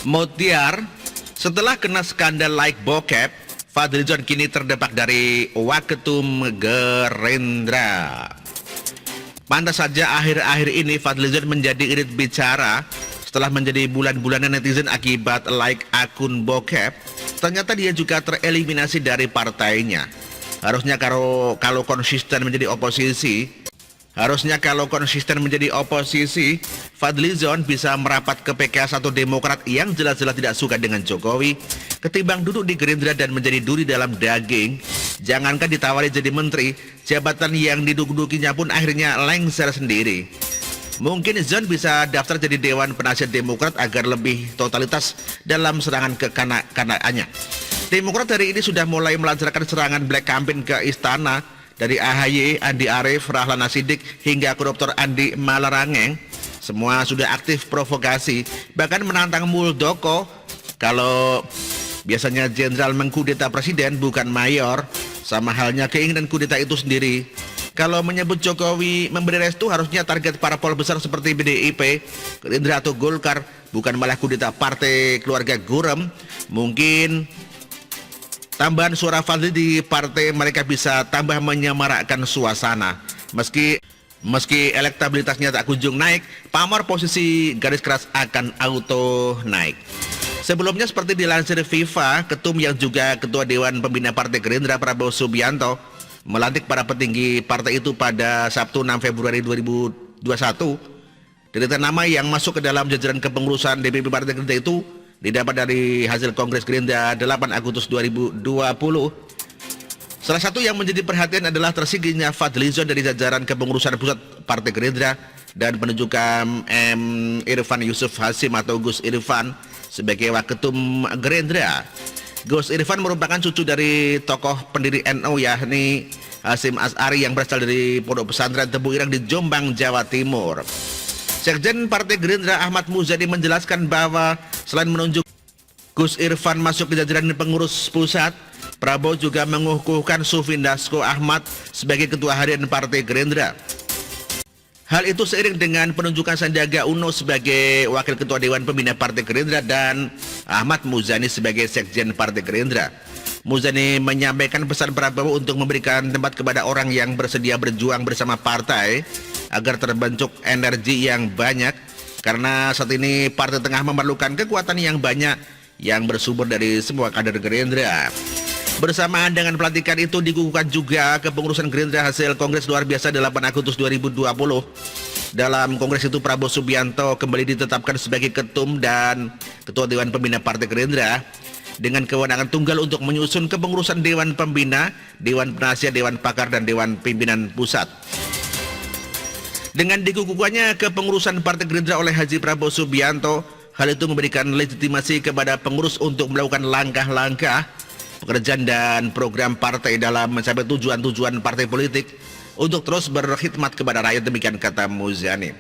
Motiar, setelah kena skandal like bokep, Fadlizon kini terdepak dari Waketum Gerindra. Pantas saja akhir-akhir ini Fadlizon menjadi irit bicara setelah menjadi bulan-bulanan netizen akibat like akun bokep. Ternyata dia juga tereliminasi dari partainya. Harusnya kalau konsisten menjadi oposisi, Fadlizon bisa merapat ke PKS atau Demokrat yang jelas-jelas tidak suka dengan Jokowi, ketimbang duduk di Gerindra dan menjadi duri dalam daging. Jangankan ditawari jadi menteri, jabatan yang didudukinya pun akhirnya lengser sendiri. Mungkin Zon bisa daftar jadi Dewan Penasihat Demokrat agar lebih totalitas dalam serangan ke kanak-kanaknya. Demokrat hari ini sudah mulai melancarkan serangan black campaign ke istana, dari AHY, Andi Arief, Rahlana Sidik hingga koruptor Andi Malarangeng. Semua sudah aktif provokasi, bahkan menantang Muldoko. Kalau biasanya jenderal mengkudeta presiden bukan mayor, sama halnya keinginan kudeta itu sendiri. Kalau menyebut Jokowi memberi restu, harusnya target parpol besar seperti PDIP, Gerindra atau Golkar, bukan malah kudeta partai keluarga Gurem. Mungkin tambahan suara Fadli di partai mereka bisa tambah menyemarakkan suasana. Meski elektabilitasnya tak kunjung naik, pamor posisi garis keras akan auto naik. Sebelumnya seperti dilansir FIFA, ketum yang juga ketua Dewan Pembina Partai Gerindra Prabowo Subianto melantik para petinggi partai itu pada Sabtu 6 Februari 2021. Deretan nama yang masuk ke dalam jajaran kepengurusan DPP Partai Gerindra itu didapat dari hasil Kongres Gerindra 8 Agustus 2020. Salah satu yang menjadi perhatian adalah tersingkirnya Fadlizon dari jajaran kepengurusan pusat Partai Gerindra dan penunjukan Irfan Yusuf Hasim atau Gus Irfan sebagai Waketum Gerindra. Gus Irfan merupakan cucu dari tokoh pendiri NU yakni Hasim As'ari yang berasal dari Pondok Pesantren Tebu Ireng di Jombang, Jawa Timur. Sekjen Partai Gerindra Ahmad Muzani menjelaskan bahwa selain menunjuk Gus Irfan masuk ke jajaran pengurus pusat, Prabowo juga mengukuhkan Sufindasko Ahmad sebagai Ketua Harian Partai Gerindra. Hal itu seiring dengan penunjukan Sandiaga Uno sebagai Wakil Ketua Dewan Pembina Partai Gerindra dan Ahmad Muzani sebagai Sekjen Partai Gerindra. Muzani menyampaikan pesan Prabowo untuk memberikan tempat kepada orang yang bersedia berjuang bersama partai agar terbentuk energi yang banyak, karena saat ini partai tengah memerlukan kekuatan yang banyak yang bersumber dari semua kader Gerindra. Bersamaan dengan pelantikan itu dikukuhkan juga kepengurusan Gerindra hasil Kongres luar biasa 8 Agustus 2020. Dalam kongres itu Prabowo Subianto kembali ditetapkan sebagai ketum dan ketua Dewan Pembina Partai Gerindra dengan kewenangan tunggal untuk menyusun kepengurusan Dewan Pembina, Dewan Penasihat, Dewan Pakar, dan Dewan Pimpinan Pusat. Dengan dikukuhkannya kepengurusan Partai Gerindra oleh Haji Prabowo Subianto, hal itu memberikan legitimasi kepada pengurus untuk melakukan langkah-langkah pekerjaan dan program partai dalam mencapai tujuan-tujuan partai politik untuk terus berkhidmat kepada rakyat, demikian kata Muzani.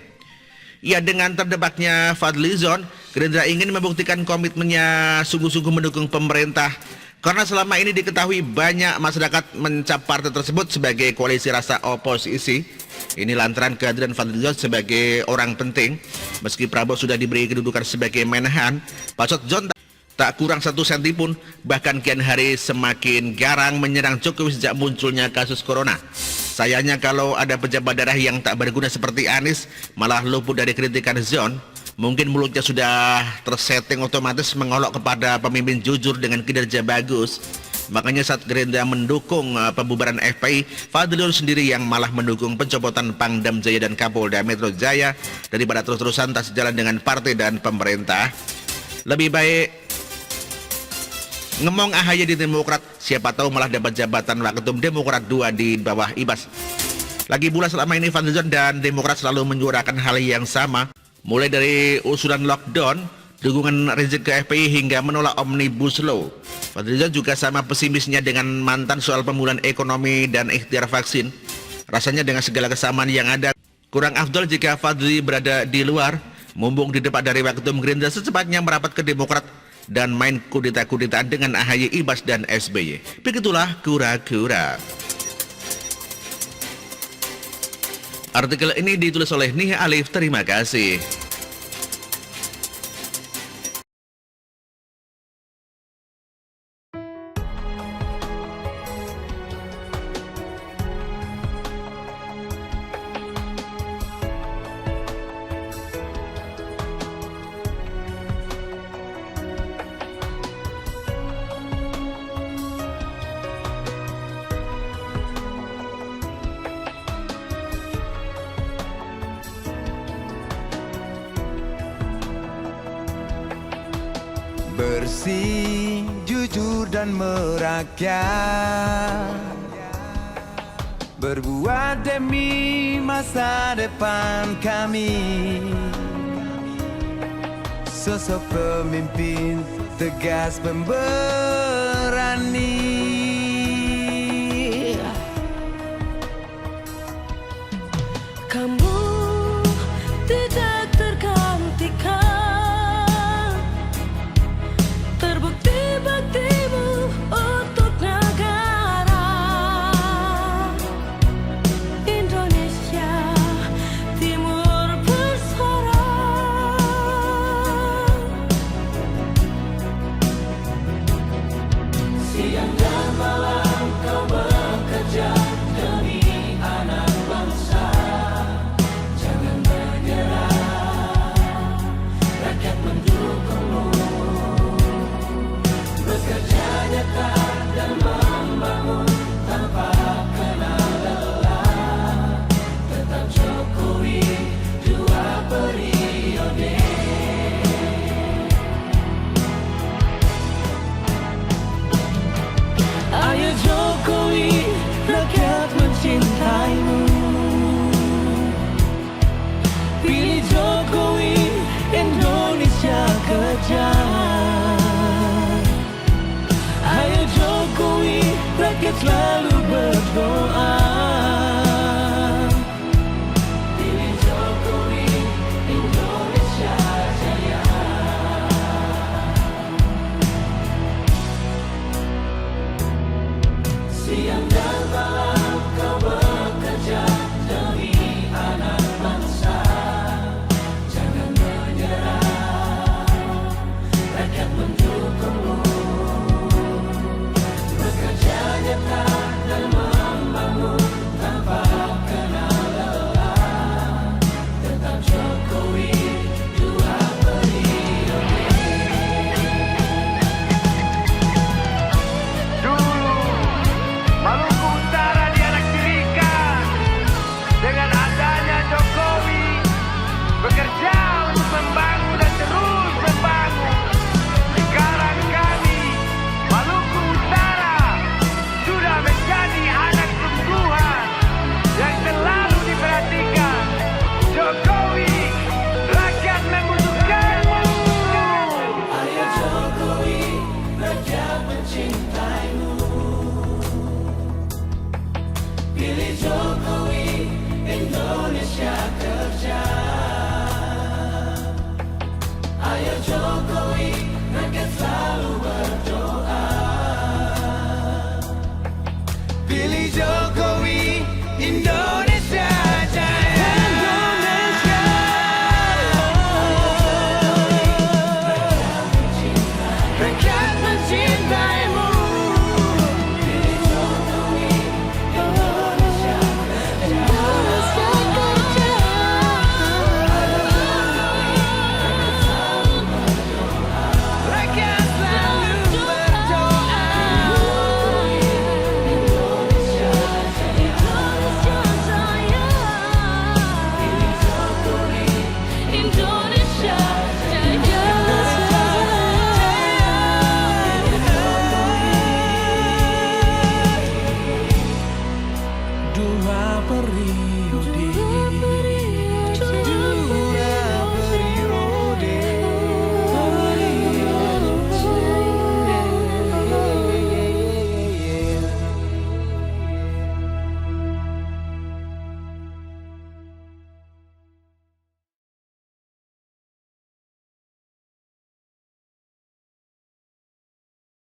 Ya, dengan terdebaknya Fadlizon, Gerindra ingin membuktikan komitmennya sungguh-sungguh mendukung pemerintah, karena selama ini diketahui banyak masyarakat mencap partai tersebut sebagai koalisi rasa oposisi. Ini lantaran kehadiran Fadlizon sebagai orang penting. Meski Prabowo sudah diberi kedudukan sebagai Menhan, Pak John tak kurang 1 senti pun, bahkan kian hari semakin garang menyerang Jokowi sejak munculnya kasus corona. Sayangnya kalau ada pejabat daerah yang tak berguna seperti Anies malah luput dari kritikan Zon. Mungkin mulutnya sudah tersetting otomatis mengolok kepada pemimpin jujur dengan kinerja bagus. Makanya saat Gerindra mendukung pembubaran FPI, Fadlizon sendiri yang malah mendukung pencopotan Pangdam Jaya dan Kapolda Metro Jaya daripada terus-terusan tak sejalan dengan partai dan pemerintah. Lebih baik ngemong AHY di Demokrat, siapa tahu malah dapat jabatan Waketum Demokrat 2 di bawah Ibas. Lagi pula selama ini Fadlizon dan Demokrat selalu menyuarakan hal yang sama, mulai dari usulan lockdown, dukungan Rizik ke FPI hingga menolak Omnibus Law. Fadlizon juga sama pesimisnya dengan mantan soal pemulihan ekonomi dan ikhtiar vaksin. Rasanya dengan segala kesamaan yang ada, kurang afdol jika Fadli berada di luar, mumpung di depan dari Waketum Gerindra secepatnya merapat ke Demokrat dan main kudeta-kudetaan dengan AHY, Ibas, dan SBY. Begitulah kura-kura. Artikel ini ditulis oleh Nia Alif. Terima kasih. bersih, jujur dan merakyat, berbuat demi masa depan kami. Sosok pemimpin tegas pemberani. Kamu tidak tergantikan, terbukti baktimu untuk negara Indonesia Timur bersuara. Siang dan malam kau bekerja demi anak bangsa. Jangan menyerah, rakyat mendukungmu. Bekerja nyata dan membangun tanpa kenal lelah. Tetap Jokowi 2 periode. Ayo Jokowi, rakyat mencintaimu. Pilih Jokowi, Indonesia kejar. Ayo Jokowi, rakyat selalu berdoa. Pilih Jokowi, Indonesia jaya. Siang dan malam kau bekerja demi anak bangsa. Jangan menyerah, rakyat mendukungmu. Bekerja nyata dan membangun tanpa kenal lelah. Tetap Jokowi 2 periode. Dulu, Maluku Utara dielektriskan. Dengan adanya Jokowi, bekerja untuk membangun dan terus membangun. Sekarang kami, Maluku Utara, sudah menjadi anak sungguhan yang selalu diperhatikan. Jokowi, rakyat membutuhkanmu. Ayo Jokowi, rakyat mencintaimu. Pilih Jokowi, Indonesia kerja. Ayo Jokowi, rakyat selalu berdoa. Pilih Jokowi, Indonesia jaya. Rakyat mencintaimu. Pilih Jokowi, Indonesia kerja. Rakyat selalu berdoa. Indonesia jaya. Pilih Jokowi, Indonesia jaya. Dua periode.